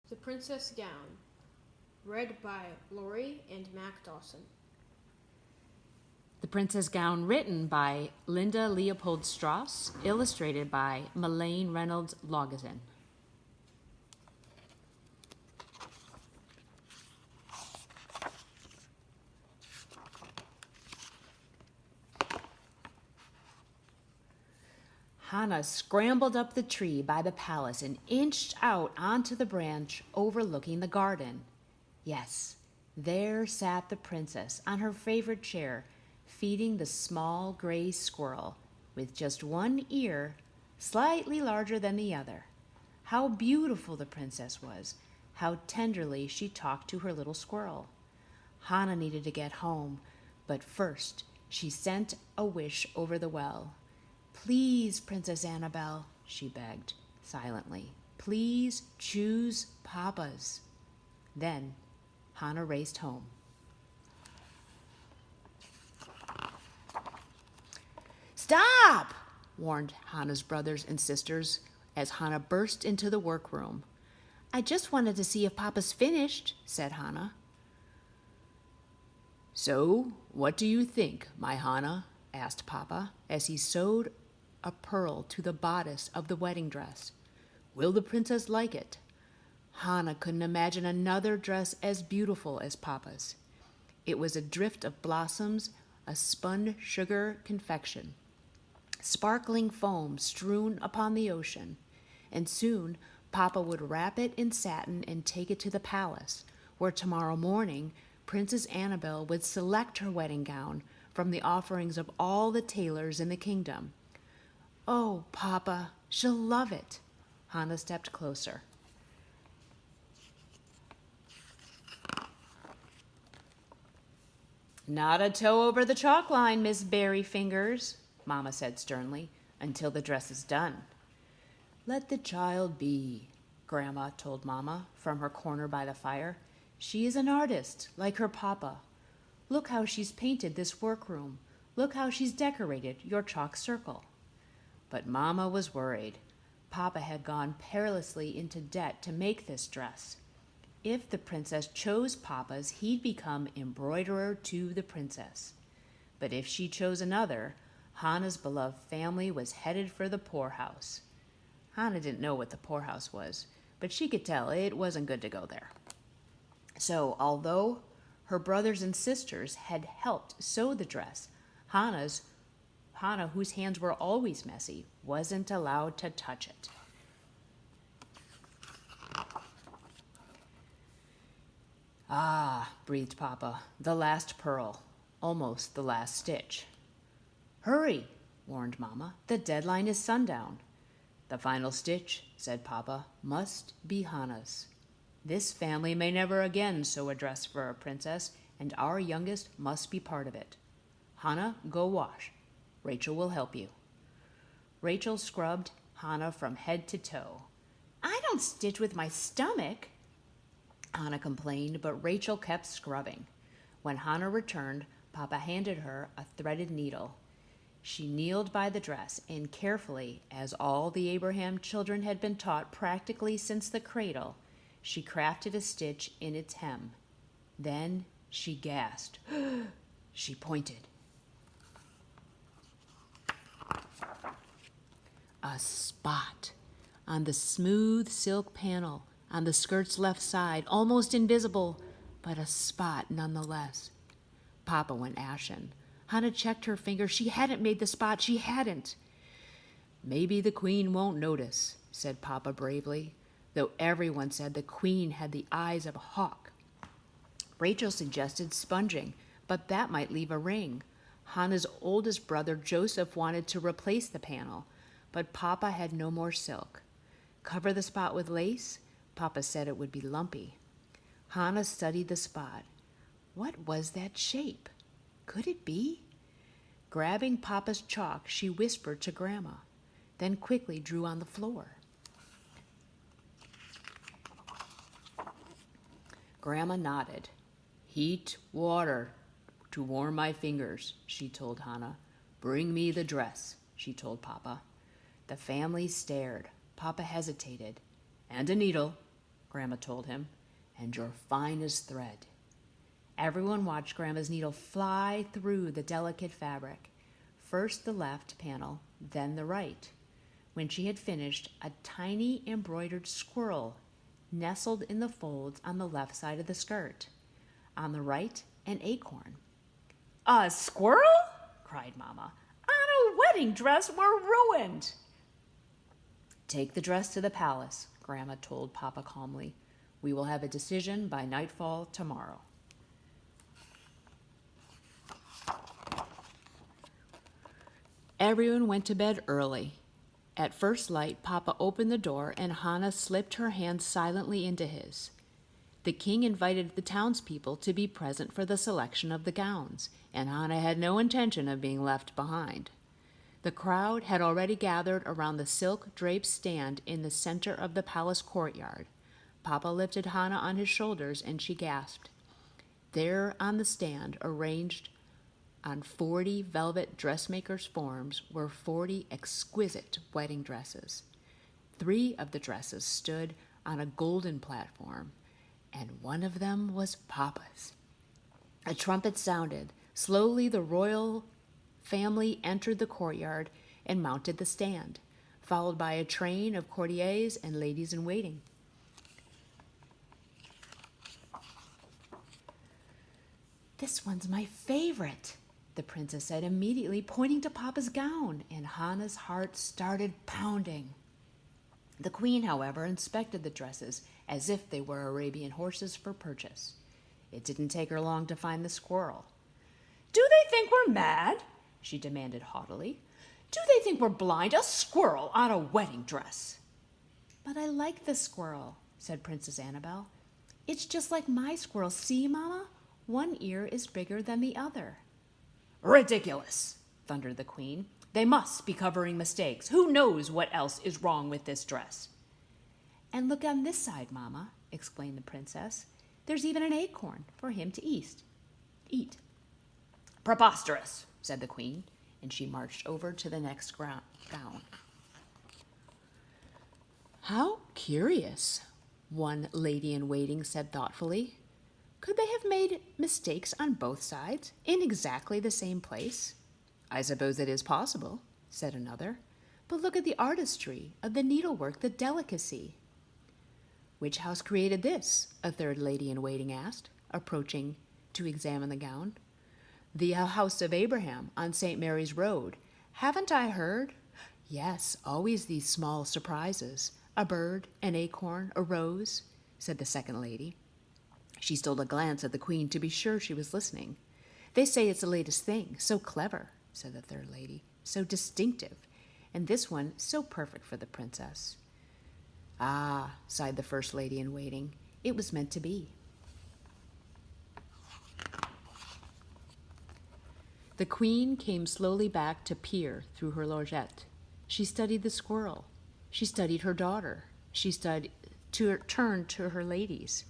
The Princess Gown, read by Lori and Mac Dawson. The Princess Gown, written by Linda Leopold Strauss, illustrated by Melaine Reynolds Logason. Hannah scrambled up the tree by the palace and inched out onto the branch overlooking the garden. Yes, there sat the princess on her favorite chair, feeding the small gray squirrel with just one ear slightly larger than the other. How beautiful the princess was! How tenderly she talked to her little squirrel. Hannah needed to get home, but first she sent a wish over the well. "Please, Princess Annabelle," she begged silently, "please choose Papa's." Then Hannah raced home. "Stop!" warned Hannah's brothers and sisters as Hannah burst into the workroom. "I just wanted to see if Papa's finished," said Hannah. "So, what do you think, my Hannah?" asked Papa as he sewed a pearl to the bodice of the wedding dress. "Will the princess like it?" Hannah couldn't imagine another dress as beautiful as Papa's. It was a drift of blossoms, a spun sugar confection, sparkling foam strewn upon the ocean, and soon Papa would wrap it in satin and take it to the palace, where tomorrow morning Princess Annabelle would select her wedding gown from the offerings of all the tailors in the kingdom. "Oh, Papa, she'll love it." Hannah stepped closer. "Not a toe over the chalk line, Miss Berry Fingers," Mama said sternly, "until the dress is done." "Let the child be," Grandma told Mama from her corner by the fire. "She is an artist, like her papa. Look how she's painted this workroom. Look how she's decorated your chalk circle." But Mama was worried. Papa had gone perilously into debt to make this dress. If the princess chose Papa's, he'd become embroiderer to the princess. But if she chose another, Hannah's beloved family was headed for the poorhouse. Hannah didn't know what the poorhouse was, but she could tell it wasn't good to go there. So, although her brothers and sisters had helped sew the dress, Hannah, whose hands were always messy, wasn't allowed to touch it. "Ah," breathed Papa, "the last pearl, almost the last stitch." "Hurry," warned Mama, "the deadline is sundown." "The final stitch," said Papa, "must be Hannah's. This family may never again sew a dress for a princess, and our youngest must be part of it. Hannah, go wash. Rachel will help you." Rachel scrubbed Hannah from head to toe. "I don't stitch with my stomach," Hannah complained, but Rachel kept scrubbing. When Hannah returned, Papa handed her a threaded needle. She kneeled by the dress and carefully, as all the Abraham children had been taught practically since the cradle, she crafted a stitch in its hem. Then she gasped. She pointed. A spot on the smooth silk panel on the skirt's left side, almost invisible, but a spot nonetheless. Papa went ashen. Hannah checked her finger. She hadn't made the spot. She hadn't. "Maybe the queen won't notice," said Papa bravely, though everyone said the queen had the eyes of a hawk. Rachel suggested sponging, but that might leave a ring. Hannah's oldest brother, Joseph, wanted to replace the panel, but Papa had no more silk. Cover the spot with lace? Papa said it would be lumpy. Hannah studied the spot. What was that shape? Could it be? Grabbing Papa's chalk, she whispered to Grandma, then quickly drew on the floor. Grandma nodded. "Heat water to warm my fingers," she told Hannah. "Bring me the dress," she told Papa. The family stared. Papa hesitated. "And a needle," Grandma told him, "and your finest thread." Everyone watched Grandma's needle fly through the delicate fabric, first the left panel, then the right. When she had finished, a tiny embroidered squirrel nestled in the folds on the left side of the skirt. On the right, an acorn. "A squirrel?" cried Mama. "On a wedding dress, we're ruined." "Take the dress to the palace," Grandma told Papa calmly. "We will have a decision by nightfall tomorrow." Everyone went to bed early. At first light, Papa opened the door and Hannah slipped her hand silently into his. The king invited the townspeople to be present for the selection of the gowns, and Hannah had no intention of being left behind. The crowd had already gathered around the silk-draped stand in the center of the palace courtyard. Papa lifted Hannah on his shoulders and she gasped. There on the stand, arranged on 40 velvet dressmakers' forms, were 40 exquisite wedding dresses. 3 of the dresses stood on a golden platform, and one of them was Papa's. A trumpet sounded. Slowly the royal family entered the courtyard and mounted the stand, followed by a train of courtiers and ladies-in-waiting. "This one's my favorite," the princess said immediately, pointing to Papa's gown, and Hannah's heart started pounding. The queen, however, inspected the dresses as if they were Arabian horses for purchase. It didn't take her long to find the squirrel. "Do they think we're mad?" she demanded haughtily. "Do they think we're blind? A squirrel on a wedding dress!" "But I like the squirrel," said Princess Annabelle. "It's just like my squirrel. See, Mama? One ear is bigger than the other." "Ridiculous!" thundered the queen. "They must be covering mistakes. Who knows what else is wrong with this dress?" "And look on this side, Mama," explained the princess. "There's even an acorn for him to eat." "Preposterous," said the queen, and she marched over to the next gown. "How curious," one lady-in-waiting said thoughtfully. "Could they have made mistakes on both sides, in exactly the same place?" "I suppose it is possible," said another. "But look at the artistry of the needlework, the delicacy." "Which house created this?" a third lady-in-waiting asked, approaching to examine the gown. "The house of Abraham on St. Mary's Road. Haven't I heard?" "Yes, always these small surprises. A bird, an acorn, a rose," said the second lady. She stole a glance at the queen to be sure she was listening. "They say it's the latest thing. So clever," said the third lady. "So distinctive. And this one so perfect for the princess." "Ah," sighed the first lady-in-waiting. "It was meant to be." The queen came slowly back to peer through her lorgnette. She studied the squirrel. She studied her daughter. She turned to her ladies.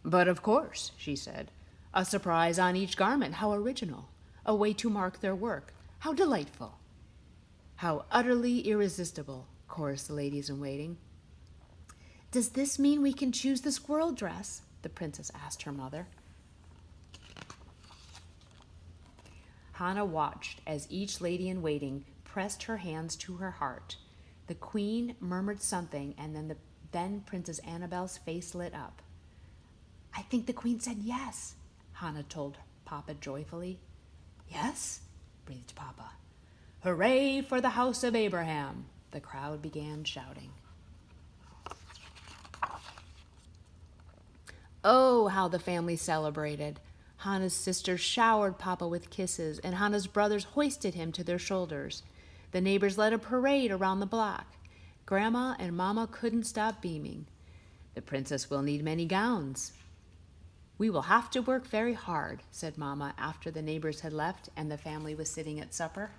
"But of course," she said, "a surprise on each garment. How original. A way to mark their work. How delightful." "How utterly irresistible," chorused the ladies-in-waiting. "Does this mean we can choose the squirrel dress?" the princess asked her mother. Hannah watched as each lady-in-waiting pressed her hands to her heart. The queen murmured something, and then Princess Annabelle's face lit up. "I think the queen said yes," Hannah told Papa joyfully. "Yes?" breathed Papa. "Hooray for the house of Abraham!" the crowd began shouting. Oh, how the family celebrated. Hannah's sisters showered Papa with kisses, and Hannah's brothers hoisted him to their shoulders. The neighbors led a parade around the block. Grandma and Mama couldn't stop beaming. "The princess will need many gowns." "We will have to work very hard," said Mama after the neighbors had left and the family was sitting at supper.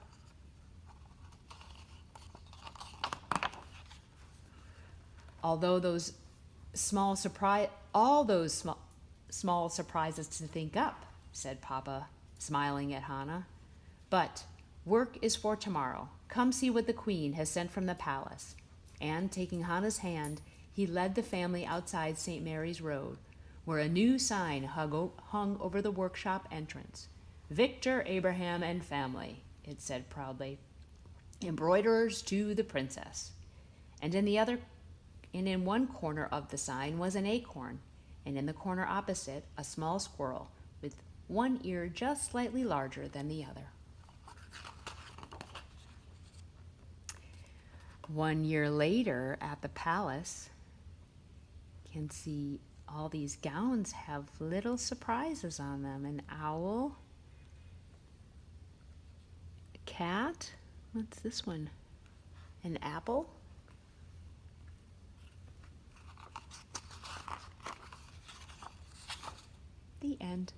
All those small surprises to think up," said Papa, smiling at Hannah. "But work is for tomorrow. Come see what the queen has sent from the palace." And taking Hannah's hand, he led the family outside St. Mary's Road, where a new sign hung over the workshop entrance. "Victor Abraham and family," it said proudly. "Embroiderers to the princess." And in one corner of the sign was an acorn, and in the corner opposite, a small squirrel with one ear just slightly larger than the other. 1 year later at the palace, you can see all these gowns have little surprises on them. An owl, a cat, what's this one? An apple? The end.